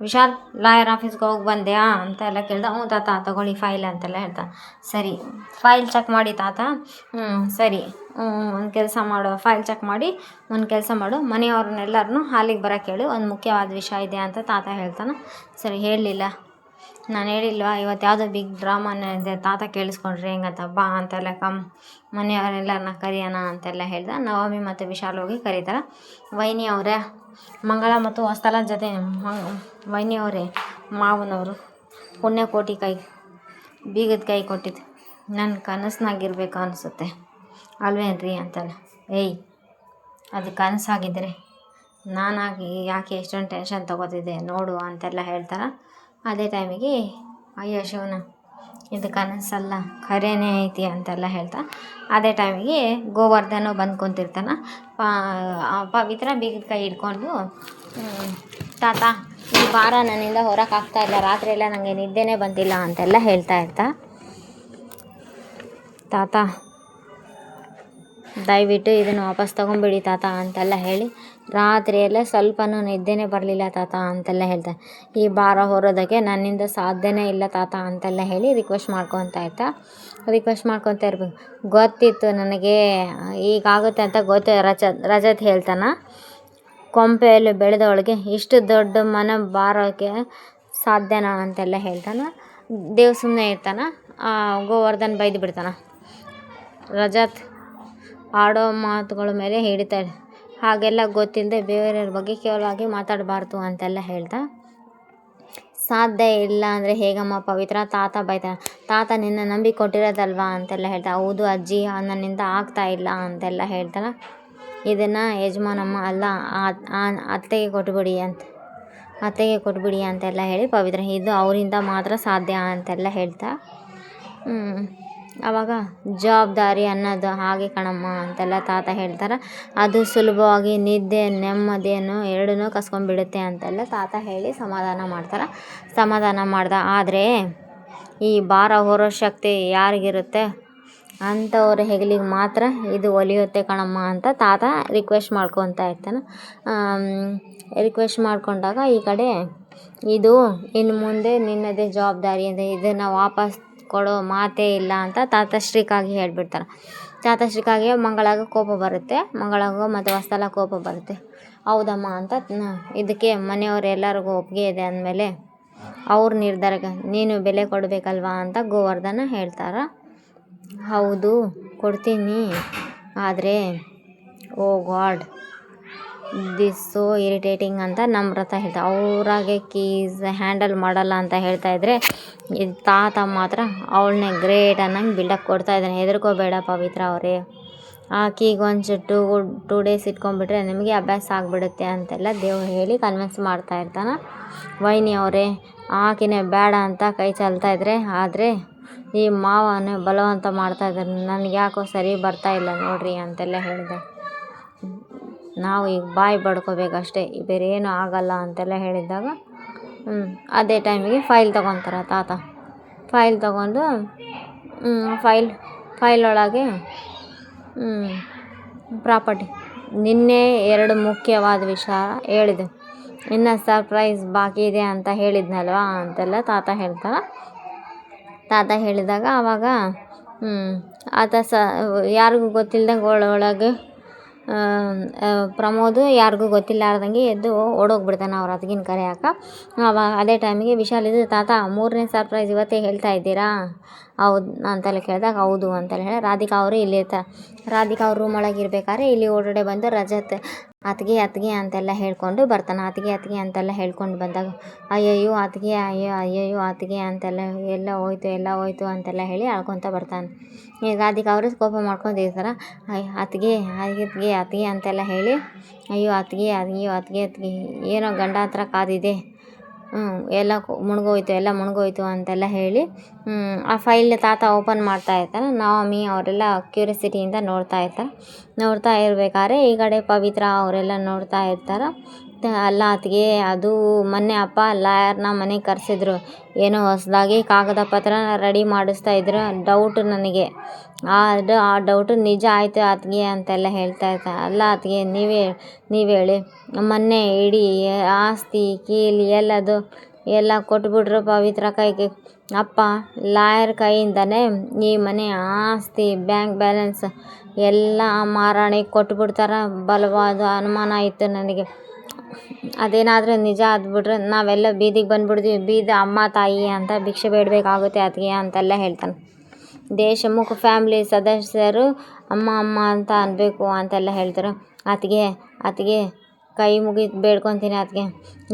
Vishal lawyer ಆಫೀಸ್ಗೆ ಹೋಗಿ ಬಂದ್ಯಾ ಅಂತೆಲ್ಲ ಕೇಳ್ದ. ಹ್ಞೂ ತಾತ ತಗೊಳ್ಳಿ ಫೈಲ್ ಅಂತೆಲ್ಲ ಹೇಳ್ದ. ಸರಿ ಫೈಲ್ ಚೆಕ್ ಮಾಡಿ ತಾತ. ಸರಿ ಒಂದು ಕೆಲಸ ಮಾಡು, ಫೈಲ್ ಚೆಕ್ ಮಾಡಿ ಒಂದು ಕೆಲಸ ಮಾಡು, ಮನೆಯವ್ರನ್ನೆಲ್ಲರನ್ನೂ ಹಾಲಿಗೆ ಬರೋಕ್ಕೆ ಹೇಳು, ಒಂದು ಮುಖ್ಯವಾದ ವಿಷಯ ಇದೆ ಅಂತ ತಾತ ಹೇಳ್ತಾನೆ. ಸರಿ ಹೇಳಲಿಲ್ಲ, ನಾನು ಹೇಳಿಲ್ವಾ ಇವತ್ತು ಯಾವುದೋ ಬಿಗ್ ಡ್ರಾಮಾನೇ ಇದೆ, ತಾತ ಕೇಳಿಸ್ಕೊಂಡ್ರೆ ಹೆಂಗಂತ, ಬಾ ಅಂತೆಲ್ಲ ಮನೆಯವರೆಲ್ಲರನ್ನ ಕರೆಯೋಣ ಅಂತೆಲ್ಲ ಹೇಳ್ದ. ನವಮಿ ಮತ್ತು ವಿಶಾಲ್ ಹೋಗಿ ಕರೀತಾರೆ. ವೈನಿ ಅವರೇ, ಮಂಗಳ ಮತ್ತು ಹೊಸ್ತಲ ಜೊತೆ ವೈನಿ ಅವರೇ, ಮಾವನವರು ಪುಣ್ಯಕೋಟಿ ಕೈ ಬೀಗದ ಕೈ ಕೊಟ್ಟಿದ್ದು ನನ್ನ ಕನಸ್ನಾಗಿರ್ಬೇಕು ಅನಿಸುತ್ತೆ ಅಲ್ವೇನ್ರಿ ಅಂತಲ್ಲ. ಏಯ್, ಅದು ಕನಸಾಗಿದ್ದರೆ ನಾನಾಗಿ ಯಾಕೆ ಎಷ್ಟೊಂದು ಟೆನ್ಷನ್ ತೊಗೋತಿದ್ದೆ ನೋಡು ಅಂತೆಲ್ಲ ಹೇಳ್ತಾರೆ. ಅದೇ ಟೈಮಿಗೆ ಅಯ್ಯೋ ಶಿವನ, ಇದು ಕನಸಲ್ಲ ಖರೇನೇ ಐತಿ ಅಂತೆಲ್ಲ ಹೇಳ್ತಾ. ಅದೇ ಟೈಮಿಗೆ ಗೋವರ್ಧನ ಬಂದು ಕುಂತಿರ್ತಾನೆ. ಪವಿತ್ರ ಬೀಗದ ಕೈ ಹಿಡ್ಕೊಂಡು, ತಾತ ಈ ವಾರ ನನ್ನಿಂದ ಹೊರಕ್ಕೆ ಇಲ್ಲ, ರಾತ್ರಿ ಎಲ್ಲ ನನಗೆ ನಿದ್ದೆನೇ ಬಂದಿಲ್ಲ ಅಂತೆಲ್ಲ ಹೇಳ್ತಾ ಇರ್ತಾ. ತಾತ ದಯವಿಟ್ಟು ಇದನ್ನು ವಾಪಸ್ ತೊಗೊಂಬಿಡಿ ತಾತ ಅಂತೆಲ್ಲ ಹೇಳಿ, ರಾತ್ರಿ ಎಲ್ಲ ಸ್ವಲ್ಪನೂ ನಿದ್ದೆನೇ ಬರಲಿಲ್ಲ ತಾತ ಅಂತೆಲ್ಲ ಹೇಳ್ತಾ. ಈ ಭಾರ ಹೊರೋದಕ್ಕೆ ನನ್ನಿಂದ ಸಾಧ್ಯನೇ ಇಲ್ಲ ತಾತ ಅಂತೆಲ್ಲ ಹೇಳಿ ರಿಕ್ವೆಸ್ಟ್ ಮಾಡ್ಕೊತಾ ಇರ್ಬೇಕು. ಗೊತ್ತಿತ್ತು ನನಗೆ ಈಗಾಗುತ್ತೆ ಅಂತ ಗೊತ್ತು. ರಜತ್ ಹೇಳ್ತಾನೆ, ಕೊಂಪೆಯಲ್ಲಿ ಬೆಳೆದವಳಿಗೆ ಇಷ್ಟು ದೊಡ್ಡ ಮನೆ ಬಾರೋಕ್ಕೆ ಸಾಧ್ಯನಾ ಅಂತೆಲ್ಲ ಹೇಳ್ತಾನೆ. ದೇವ್ ಸುಮ್ಮನೆ ಇರ್ತಾನೆ. ಗೋವರ್ಧನ್ ಬೈದು ಬಿಡ್ತಾನೆ, ರಜತ್ ಆಡೋ ಮಾತುಗಳ ಮೇಲೆ ಹಿಡಿತಾರೆ, ಹಾಗೆಲ್ಲ ಗೊತ್ತಿಲ್ಲದೆ ಬೇರೆಯವ್ರ ಬಗ್ಗೆ ಕೇವಲವಾಗಿ ಮಾತಾಡಬಾರ್ದು ಅಂತೆಲ್ಲ ಹೇಳ್ತಾ. ಸಾಧ್ಯ ಇಲ್ಲ ಅಂದರೆ ಹೇಗಮ್ಮ ಪವಿತ್ರ, ತಾತ ಬೈತಾನೆ. ತಾತ ನಿನ್ನ ನಂಬಿ ಕೊಟ್ಟಿರೋದಲ್ವಾ ಅಂತೆಲ್ಲ ಹೇಳ್ತಾ. ಹೌದು ಅಜ್ಜಿ, ನನ್ನಿಂದ ಆಗ್ತಾ ಇಲ್ಲ ಅಂತೆಲ್ಲ ಹೇಳ್ತಾನೆ. ಇದನ್ನು ಯಜಮಾನಮ್ಮ ಅಲ್ಲ ಅತ್ತೆಗೆ ಕೊಟ್ಬಿಡಿ ಅಂತೆಲ್ಲ ಹೇಳಿ ಪವಿತ್ರ, ಇದು ಅವರಿಂದ ಮಾತ್ರ ಸಾಧ್ಯ ಅಂತೆಲ್ಲ ಹೇಳ್ತಾ. ಆವಾಗ ಜವಾಬ್ದಾರಿ ಅನ್ನೋದು ಹಾಗೆ ಕಣಮ್ಮ ಅಂತೆಲ್ಲ ತಾತ ಹೇಳ್ತಾರೆ. ಅದು ಸುಲಭವಾಗಿ ನಿದ್ದೆ ನೆಮ್ಮದಿಯನ್ನು ಎರಡನ್ನೂ ಕಸ್ಕೊಂಡ್ಬಿಡುತ್ತೆ ಅಂತೆಲ್ಲ ತಾತ ಹೇಳಿ ಸಮಾಧಾನ ಮಾಡ್ದ. ಆದರೆ ಈ ಭಾರ ಹೊರೋ ಶಕ್ತಿ ಯಾರಿಗಿರುತ್ತೆ ಅಂಥವ್ರ ಹೆಗಲಿಗೆ ಮಾತ್ರ ಇದು ಒಲಿಯುತ್ತೆ ಕಣಮ್ಮ ಅಂತ ತಾತ ರಿಕ್ವೆಸ್ಟ್ ಮಾಡ್ಕೊತಾ ಇರ್ತಾನೆ. ರಿಕ್ವೆಸ್ಟ್ ಮಾಡ್ಕೊಂಡಾಗ ಈ ಕಡೆ ಇದು ಇನ್ನು ಮುಂದೆ ನಿನ್ನದೇ ಜವಾಬ್ದಾರಿ ಇದೆ, ಇದನ್ನು ವಾಪಸ್ ಕೊಡೋ ಮಾತೇ ಇಲ್ಲ ಅಂತ ತಾತ ಶ್ರೀಕಾಗಿ ಹೇಳ್ಬಿಡ್ತಾರೆ. ತಾತ ಮಂಗಳಾಗ ಕೋಪ ಬರುತ್ತೆ. ಮಂಗಳಾಗ ಮತ್ತು ಹೊಸ್ತಲ ಕೋಪ ಬರುತ್ತೆ. ಹೌದಮ್ಮ ಅಂತ ಇದಕ್ಕೆ ಮನೆಯವರೆಲ್ಲರಿಗೂ ಒಪ್ಪಿಗೆ ಇದೆ ಅಂದಮೇಲೆ ಅವ್ರ ನಿರ್ಧಾರಕ್ಕೆ ನೀನು ಬೆಲೆ ಕೊಡಬೇಕಲ್ವಾ ಅಂತ ಗೋವರ್ಧನ ಹೇಳ್ತಾರೆ. ಹೌದು ಕೊಡ್ತೀನಿ, ಆದರೆ ಓ ಗಾಡ್ ದಿಸ್ ಸೋ ಇರಿಟೇಟಿಂಗ್ ಅಂತ ನಮ್ರತ ಹೇಳ್ತಾ. ಅವರಾಗೆ ಕೀಸ್ ಹ್ಯಾಂಡಲ್ ಮಾಡಲ್ಲ ಅಂತ ಹೇಳ್ತಾ ಇದ್ರೆ ಇದು ತಾತ ಮಾತ್ರ ಅವಳನ್ನೇ ಗ್ರೇಟ್ ಅನ್ನಂಗೆ ಬಿಲ್ಡಪ್ ಕೊಡ್ತಾ ಇದ್ದಾನೆ. ಹೆದರ್ಕೋಬೇಡ ಪವಿತ್ರ ಅವರೇ, ಆಕಿಗೆ ಒಂದು ಟೂ ಡೇಸ್ ಇಟ್ಕೊಂಡ್ಬಿಟ್ರೆ ನಿಮಗೆ ಅಭ್ಯಾಸ ಆಗಿಬಿಡುತ್ತೆ ಅಂತೆಲ್ಲ ದೇವ್ರು ಹೇಳಿ ಕನ್ವಿನ್ಸ್ ಮಾಡ್ತಾ ಇರ್ತಾನೆ. ವೈನಿ ಅವರೇ, ಆಕಿನೇ ಬೇಡ ಅಂತ ಕೈ ಚಾಲ್ತಾ ಇದ್ರೆ, ಆದರೆ ಈ ಮಾವನೇ ಬಲವಂತ ಮಾಡ್ತಾ ಇದ್ದಾರೆ, ನನಗೆ ಯಾಕೋ ಸರಿ ಬರ್ತಾ ಇಲ್ಲ ನೋಡ್ರಿ ಅಂತೆಲ್ಲ ಹೇಳಿದೆ. ನಾವು ಈಗ ಬಾಯಿ ಬಡ್ಕೋಬೇಕಷ್ಟೇ, ಬೇರೆ ಏನೂ ಆಗಲ್ಲ ಅಂತೆಲ್ಲ ಹೇಳಿದ್ದಾಗ ಅದೇ ಟೈಮಿಗೆ ಫೈಲ್ ತೊಗೊತಾರೆ ತಾತ. ಫೈಲ್ ತೊಗೊಂಡು ಫೈಲ್ ಒಳಗೆ ಪ್ರಾಪರ್ಟಿ ನಿನ್ನೆ 2 ಮುಖ್ಯವಾದ ವಿಷಯ ಹೇಳಿದೆ, ಇನ್ನು ಸರ್ಪ್ರೈಸ್ ಬಾಕಿ ಇದೆ ಅಂತ ಹೇಳಿದ್ನಲ್ವಾ ಅಂತೆಲ್ಲ ತಾತ ಹೇಳ್ತಾರೆ. ತಾತ ಹೇಳಿದಾಗ ಆವಾಗ ಆತ ಯಾರಿಗೂ ಗೊತ್ತಿಲ್ಲದಂಗೆ ಒಳಗೆ ಪ್ರಮೋದ್ ಯಾರಿಗೂ ಗೊತ್ತಿಲ್ಲಾರ್ದಂಗೆ ಎದ್ದು ಓಡೋಗ್ಬಿಡ್ತಾನೆ ಅವ್ರ ಅತ್ತಿಗೆನ ಕರೆಯಾಕ. ಆವಾಗ ಅದೇ ಟೈಮಿಗೆ ವಿಶಾಲ್ ಇದು ತಾತ 3ನೇ ಸರ್ಪ್ರೈಸ್ ಇವತ್ತೇ ಹೇಳ್ತಾ ಇದ್ದೀರಾ ಹೌದು ಅಂತೆಲ್ಲ ಕೇಳಿದಾಗ ಹೌದು ಅಂತೆಲ್ಲ ಹೇಳಿ ರಾಧಿಕಾ ಅವರು ಇಲ್ಲಿ ಇರ್ತಾರೆ. ರಾಧಿಕಾ ಅವ್ರ ರೂಮ್ ಒಳಗೆ ಇರ್ಬೇಕಾದ್ರೆ ಇಲ್ಲಿ ಓಡಾಡೆ ಬಂದು ರಜತ್ ಅತ್ತಿಗೆ ಅಂತೆಲ್ಲ ಹೇಳ್ಕೊಂಡು ಬರ್ತಾನೆ. ಅತ್ತಿಗೆ ಅಂತೆಲ್ಲ ಹೇಳ್ಕೊಂಡು ಬಂದಾಗ ಅಯ್ಯಯ್ಯೋ ಅತ್ತಿಗೆ ಅಂತೆಲ್ಲ ಎಲ್ಲ ಹೋಯ್ತು ಅಂತೆಲ್ಲ ಹೇಳಿ ಅಳ್ಕೊತ ಬರ್ತಾನೆ. ಈಗ ರಾಧಿಕಾ ಅವರು ಕೋಪ ಮಾಡ್ಕೊಂಡಿರ್ತಾರೆ. ಅತ್ತಿಗೆ ಅಂತೆಲ್ಲ ಹೇಳಿ ಅಯ್ಯೋ ಅತ್ತಿಗೆ ಏನೋ ಗಂಡ ಹತ್ರ ಕಾದಿದೆ, ಎಲ್ಲ ಮುಳುಗೋಯ್ತು ಅಂತೆಲ್ಲ ಹೇಳಿ ಆ ಫೈಲ್ ತಾತ ಓಪನ್ ಮಾಡ್ತಾ ಇರ್ತಾನೆ. ನವಮಿ ಅವರೆಲ್ಲ ಕ್ಯೂರಿಯಾಸಿಟಿಯಿಂದ ನೋಡ್ತಾ ಇರ್ಬೇಕಾದ್ರೆ ಈ ಕಡೆ ಪವಿತ್ರ ಅವರೆಲ್ಲ ನೋಡ್ತಾ ಇರ್ತಾರೆ. ಅಲ್ಲ ಅತ್ತಿಗೆ, ಅದು ಮೊನ್ನೆ ಅಪ್ಪ ಲಾಯರ್ನ ಮನೆಗೆ ಕರೆಸಿದ್ರು, ಏನೋ ಹೊಸದಾಗಿ ಕಾಗದ ಪತ್ರ ರೆಡಿ ಮಾಡಿಸ್ತಾ ಇದ್ರು. ಡೌಟ್ ನನಗೆ. ಆ ಡೌಟು ನಿಜ ಆಯಿತು ಅತ್ತಿಗೆ ಅಂತೆಲ್ಲ ಹೇಳ್ತಾ ಇರ್ತಾರೆ. ಅಲ್ಲ ಅತ್ತಿಗೆ, ನೀವು ಹೇಳಿ, ಮೊನ್ನೆ ಇಡೀ ಆಸ್ತಿ ಕೀಲಿ ಎಲ್ಲ ಕೊಟ್ಬಿಟ್ರು ಪವಿತ್ರ ಕೈಗೆ. ಅಪ್ಪ ಲಾಯರ್ ಕೈಯಿಂದನೇ ಈ ಮನೆ ಆಸ್ತಿ ಬ್ಯಾಂಕ್ ಬ್ಯಾಲೆನ್ಸ್ ಎಲ್ಲ ಮಾರಾಣಿಗೆ ಕೊಟ್ಬಿಡ್ತಾರ. ಬಲವಾದ ಅನುಮಾನ ಇತ್ತು ನನಗೆ. ಅದೇನಾದರೂ ನಿಜ ಆದ್ಬಿಟ್ರೆ ನಾವೆಲ್ಲ ಬೀದಿಗೆ ಬಂದ್ಬಿಡ್ತೀವಿ. ಬೀದಿ ಅಮ್ಮ ತಾಯಿ ಅಂತ ಭಿಕ್ಷೆ ಬೇಡಬೇಕಾಗುತ್ತೆ ಅತ್ತಿಗೆ ಅಂತೆಲ್ಲ ಹೇಳ್ತಾನೆ. ದೇಶಮುಖ ಫ್ಯಾಮ್ಲಿ ಸದಸ್ಯರು ಅಮ್ಮ ಅಂತ ಅನ್ಬೇಕು ಅಂತೆಲ್ಲ ಹೇಳ್ತಾರೆ. ಅತ್ತಿಗೆ ಕೈ ಮುಗಿದು ಬೇಡ್ಕೊತೀನಿ ಅತ್ತಿಗೆ,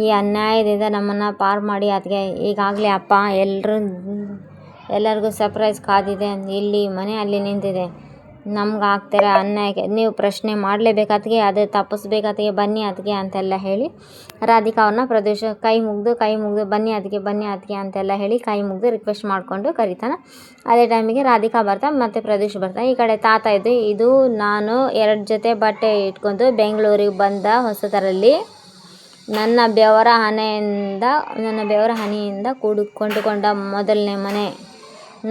ಈ ಅನ್ಯಾಯದಿಂದ ನಮ್ಮನ್ನು ಪಾರು ಮಾಡಿ ಅತ್ತಿಗೆ. ಈಗಾಗಲೇ ಅಪ್ಪ ಎಲ್ಲರಿಗೂ ಸರ್ಪ್ರೈಸ್ ಕಾದಿದೆ. ಇಲ್ಲಿ ಮನೆ ಅಲ್ಲಿ ನಿಂತಿದೆ. ನಮ್ಗೆ ಆಗ್ತಿರೋ ಅನ್ಯಾಯಕ್ಕೆ ನೀವು ಪ್ರಶ್ನೆ ಮಾಡಲೇಬೇಕಾತಿಗೆ, ಅದು ತಪ್ಪಿಸ್ಬೇಕಾತಿಗೆ, ಬನ್ನಿ ಅತ್ತಿಗೆ ಅಂತೆಲ್ಲ ಹೇಳಿ ರಾಧಿಕಾ ಅವ್ರನ್ನ ಪ್ರದೇಶ ಕೈ ಮುಗಿದು ಬನ್ನಿ ಅತ್ತಿಗೆ ಅಂತೆಲ್ಲ ಹೇಳಿ ಕೈ ಮುಗಿದು ರಿಕ್ವೆಸ್ಟ್ ಮಾಡಿಕೊಂಡು ಕರಿತಾನೆ. ಅದೇ ಟೈಮಿಗೆ ರಾಧಿಕಾ ಬರ್ತಾನೆ ಮತ್ತು ಪ್ರದೇಶ್ ಬರ್ತಾನೆ. ಈ ಕಡೆ ತಾತ ಇದು ನಾನು 2 ಜೊತೆ ಬಟ್ಟೆ ಇಟ್ಕೊಂಡು ಬೆಂಗಳೂರಿಗೆ ಬಂದ ಹೊಸದರಲ್ಲಿ ನನ್ನ ಬೆವರ ಹನಿಯಿಂದ ಕೊಂಡುಕೊಂಡ ಮೊದಲನೇ ಮನೆ,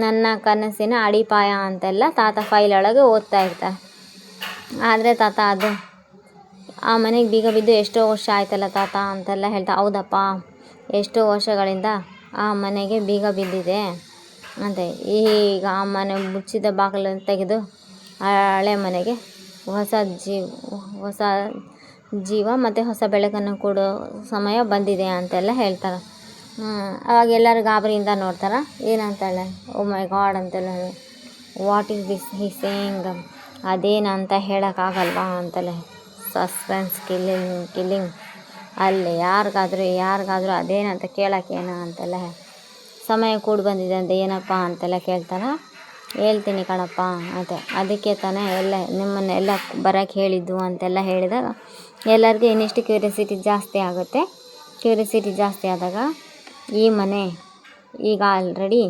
ನನ್ನ ಕನಸಿನ ಅಡಿಪಾಯ ಅಂತೆಲ್ಲ ತಾತ ಫೈಲ್ ಒಳಗೆ ಓದ್ತಾ ಇರ್ತಾರೆ. ಆದರೆ ತಾತ ಅದು ಆ ಮನೆಗೆ ಬೀಗ ಬಿದ್ದು ಎಷ್ಟೋ ವರ್ಷ ಆಯ್ತಲ್ಲ ತಾತ ಅಂತೆಲ್ಲ ಹೇಳ್ತಾ. ಹೌದಪ್ಪ, ಎಷ್ಟೋ ವರ್ಷಗಳಿಂದ ಆ ಮನೆಗೆ ಬೀಗ ಬಿದ್ದಿದೆ ಅಂತೆ. ಈಗ ಆ ಮನೆ ಮುಚ್ಚಿದ ಬಾಗಿಲು ತೆಗೆದು ಹಳೆ ಮನೆಗೆ ಹೊಸ ಜೀವ ಮತ್ತು ಹೊಸ ಬೆಳಕನ್ನು ಕೊಡೋ ಸಮಯ ಬಂದಿದೆ ಅಂತೆಲ್ಲ ಹೇಳ್ತಾರೆ. ಅವಾಗ ಎಲ್ಲರೂ ಗಾಬರಿಯಿಂದ ನೋಡ್ತಾರೆ. ಏನಂತಾಳೆ, ಓ ಮೈ ಗಾಡ್ ಅಂತೆಲ್ಲ, what is this he saying, ಅದೇನಂತ ಹೇಳೋಕ್ಕಾಗಲ್ವಾ ಅಂತೆಲ್ಲ. ಸಸ್ಪೆನ್ಸ್ ಕಿಲ್ಲಿಂಗ್ ಅಲ್ಲಿ ಯಾರಿಗಾದ್ರೂ ಅದೇನಂತ ಕೇಳೋಕ್ಕೇನ ಅಂತೆಲ್ಲ. ಸಮಯ ಕೂಡಿ ಬಂದಿದೆ ಅಂತ ಏನಪ್ಪ ಅಂತೆಲ್ಲ ಕೇಳ್ತಾರೆ. ಹೇಳ್ತೀನಿ ಕಣಪ್ಪ ಅಂತೆ. ಅದಕ್ಕೆ ತಾನೇ ನಿಮ್ಮನ್ನೆಲ್ಲ ಬರೋಕ್ಕೆ ಹೇಳಿದ್ದು ಅಂತೆಲ್ಲ ಹೇಳಿದಾಗ ಎಲ್ಲರಿಗೂ ಇನ್ನಿಷ್ಟು ಕ್ಯೂರಿಯಾಸಿಟಿ ಜಾಸ್ತಿ ಆಗುತ್ತೆ. ಕ್ಯೂರಿಯಾಸಿಟಿ ಜಾಸ್ತಿ ಆದಾಗ ಈ ಮನೆ ಈಗ ಆಲ್ರೆಡಿ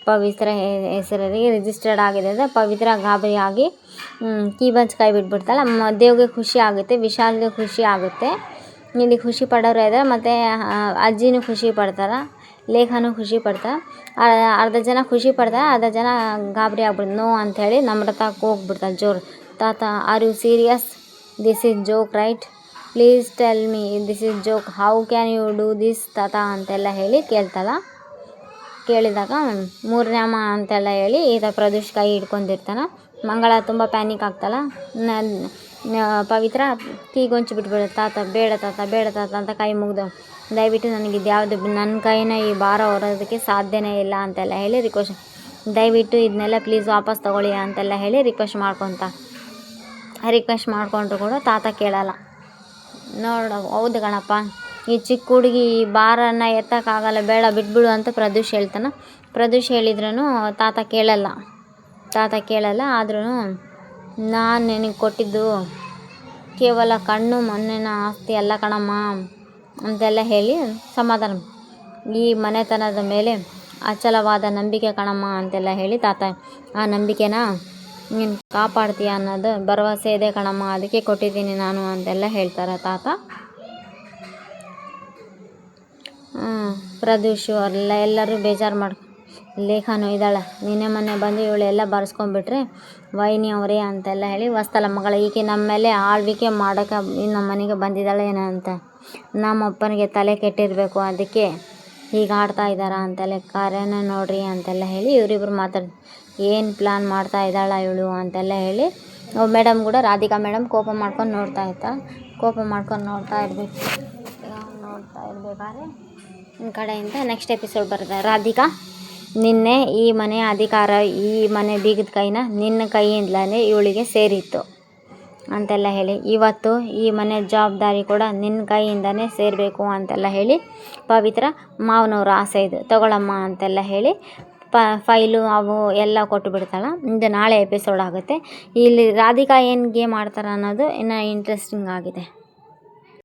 ಪವಿತ್ರ ಹೆಸರಿಗೆ ರಿಜಿಸ್ಟರ್ಡ್ ಆಗಿದೆ ಅಂದರೆ ಪವಿತ್ರ ಗಾಬರಿ ಆಗಿ ಕೀ ಕೈ ಬಿಟ್ಬಿಡ್ತಾಳೆ. ದೇವ್ಗೆ ಖುಷಿ ಆಗುತ್ತೆ, ವಿಶಾಲ್ಗೆ ಖುಷಿ ಆಗುತ್ತೆ, ಇಲ್ಲಿ ಖುಷಿ ಪಡೋರು ಇದ್ದಾರೆ. ಮತ್ತು ಅಜ್ಜಿನೂ ಖುಷಿ ಪಡ್ತಾರೆ, ಲೇಖನೂ ಖುಷಿ ಪಡ್ತಾರೆ. ಅರ್ಧ ಜನ ಖುಷಿ ಪಡ್ತಾರೆ, ಅರ್ಧ ಜನ ಗಾಬರಿ ಆಗ್ಬಿಡ್ತಾರೆ. ನೋ ಅಂಥೇಳಿ ನಮ್ರತಾ ಹೋಗ್ಬಿಡ್ತಾರೆ ಜೋರು. ತಾತ, are you serious? This is joke right? Please tell me this is joke, how can you do this ತಾತ ಅಂತೆಲ್ಲ ಹೇಳಿ ಕೇಳಿದಾಗ 3ನೇ ಅಮ್ಮ ಅಂತೆಲ್ಲ ಹೇಳಿ ಈತ ಪ್ರದೋಷ್ ಕೈ ಹಿಡ್ಕೊಂಡಿರ್ತಾನೆ. ಮಂಗಳ ತುಂಬ ಪ್ಯಾನಿಕ್ ಆಗ್ತಲ್ಲ. ಪವಿತ್ರ ಕೀಗೊಂಚು ಬಿಟ್ಬಿಡುತ್ತೆ. ತಾತ ಬೇಡ ತಾತ ಅಂತ ಕೈ ಮುಗ್ದು, ದಯವಿಟ್ಟು ನನಗೆ ಇದ್ಯಾವುದು ನನ್ನ ಕೈನ ಈ ಭಾರ ಹೊರೋದಕ್ಕೆ ಸಾಧ್ಯನೇ ಇಲ್ಲ ಅಂತೆಲ್ಲ ಹೇಳಿ ರಿಕ್ವೆಸ್ಟ್, ದಯವಿಟ್ಟು ಇದನ್ನೆಲ್ಲ ಪ್ಲೀಸ್ ವಾಪಸ್ ತೊಗೊಳ್ಳಿ ಅಂತೆಲ್ಲ ಹೇಳಿ ರಿಕ್ವೆಸ್ಟ್ ಮಾಡ್ಕೊಂಡ್ರು ಕೂಡ ತಾತ ಕೇಳಲ್ಲ. ಹೌದು ಕಣಪ್ಪ, ಈ ಚಿಕ್ಕ ಹುಡುಗಿ ಈ ಭಾರನ ಎತ್ತಕ್ಕಾಗಲ್ಲ, ಬೇಡ ಬಿಟ್ಬಿಡು ಅಂತ ಪ್ರದೋಷ್ ಹೇಳ್ತಾನೆ. ಪ್ರದೋಷ್ ಹೇಳಿದ್ರೂ ತಾತ ಕೇಳಲ್ಲ. ಆದ್ರೂ ನಾನು ನಿನಗೆ ಕೊಟ್ಟಿದ್ದು ಕೇವಲ ಕಣ್ಣು ಮೊನ್ನೆನ ಆಸ್ತಿ ಅಲ್ಲ ಕಣಮ್ಮ ಅಂತೆಲ್ಲ ಹೇಳಿ ಸಮಾಧಾನ, ಈ ಮನೆತನದ ಮೇಲೆ ಅಚಲವಾದ ನಂಬಿಕೆ ಕಣಮ್ಮ ಅಂತೆಲ್ಲ ಹೇಳಿ ತಾತ ಆ ನಂಬಿಕೆನ ನೀನು ಕಾಪಾಡ್ತೀಯ ಅನ್ನೋದು ಭರವಸೆ ಇದೆ ಕಣಮ್ಮ, ಅದಕ್ಕೆ ಕೊಟ್ಟಿದ್ದೀನಿ ನಾನು ಅಂತೆಲ್ಲ ಹೇಳ್ತಾರೆ ತಾತ. ಪ್ರದೋಷು ಎಲ್ಲರೂ ಬೇಜಾರು ಲೇಖನೂ ಇದ್ದಾಳೆ, ನಿನ್ನೆ ಮೊನ್ನೆ ಬಂದು ಇವಳೆಲ್ಲ ಬರ್ಸ್ಕೊಂಡ್ಬಿಟ್ರೆ ವೈನಿ ಅವರೇ ಅಂತೆಲ್ಲ ಹೇಳಿ ಹೊಸ್ತಲ್ಲ ಮಗಳ, ಈಕೆ ನಮ್ಮ ಮೇಲೆ ಆಳ್ವಿಕೆ ಮಾಡೋಕ್ಕೆ ನಮ್ಮ ಮನೆಗೆ ಬಂದಿದ್ದಾಳೆ ಏನೋ ಅಂತ ನಮ್ಮಪ್ಪನಿಗೆ ತಲೆ ಕೆಟ್ಟಿರಬೇಕು, ಅದಕ್ಕೆ ಹೀಗೆ ಆಡ್ತಾ ಇದ್ದಾರಾ ಅಂತೆಲ್ಲ, ಕಾರ್ಯನ ನೋಡ್ರಿ ಅಂತೆಲ್ಲ ಹೇಳಿ ಇವರಿಬ್ರು ಏನು ಪ್ಲ್ಯಾನ್ ಮಾಡ್ತಾ ಇದ್ದಾಳ ಇವಳು ಅಂತೆಲ್ಲ ಹೇಳಿ ಮೇಡಮ್ ಕೂಡ ರಾಧಿಕಾ ಮೇಡಮ್ ಕೋಪ ಮಾಡ್ಕೊಂಡು ನೋಡ್ತಾ ಇರಬೇಕಾದ್ರೆ ಈ ಕಡೆಯಿಂದ ನೆಕ್ಸ್ಟ್ ಎಪಿಸೋಡ್ ಬರುತ್ತೆ. ರಾಧಿಕಾ, ನಿನ್ನೆ ಈ ಮನೆ ಅಧಿಕಾರ, ಈ ಮನೆ ಬೀಗದ ಕೈನ ನಿನ್ನ ಕೈಯಿಂದಲೇ ಇವಳಿಗೆ ಸೇರಿತ್ತು ಅಂತೆಲ್ಲ ಹೇಳಿ, ಇವತ್ತು ಈ ಮನೆ ಜವಾಬ್ದಾರಿ ಕೂಡ ನಿನ್ನ ಕೈಯಿಂದನೇ ಸೇರಬೇಕು ಅಂತೆಲ್ಲ ಹೇಳಿ ಪವಿತ್ರ ಮಾವನವ್ರ ಆಸೆ ಇದು ತಗೊಳಮ್ಮ ಅಂತೆಲ್ಲ ಹೇಳಿ ಫೈಲು ಅವು ಎಲ್ಲ ಕೊಟ್ಟು ಬಿಡ್ತಾಳೆ. ಇದು ನಾಳೆ ಎಪಿಸೋಡ್ ಆಗುತ್ತೆ. ಇಲ್ಲಿ ರಾಧಿಕಾ ಏನು ಗೇಮ್ ಆಡ್ತಾರೆ ಅನ್ನೋದು ಇನ್ನೂ ಇಂಟ್ರೆಸ್ಟಿಂಗ್ ಆಗಿದೆ.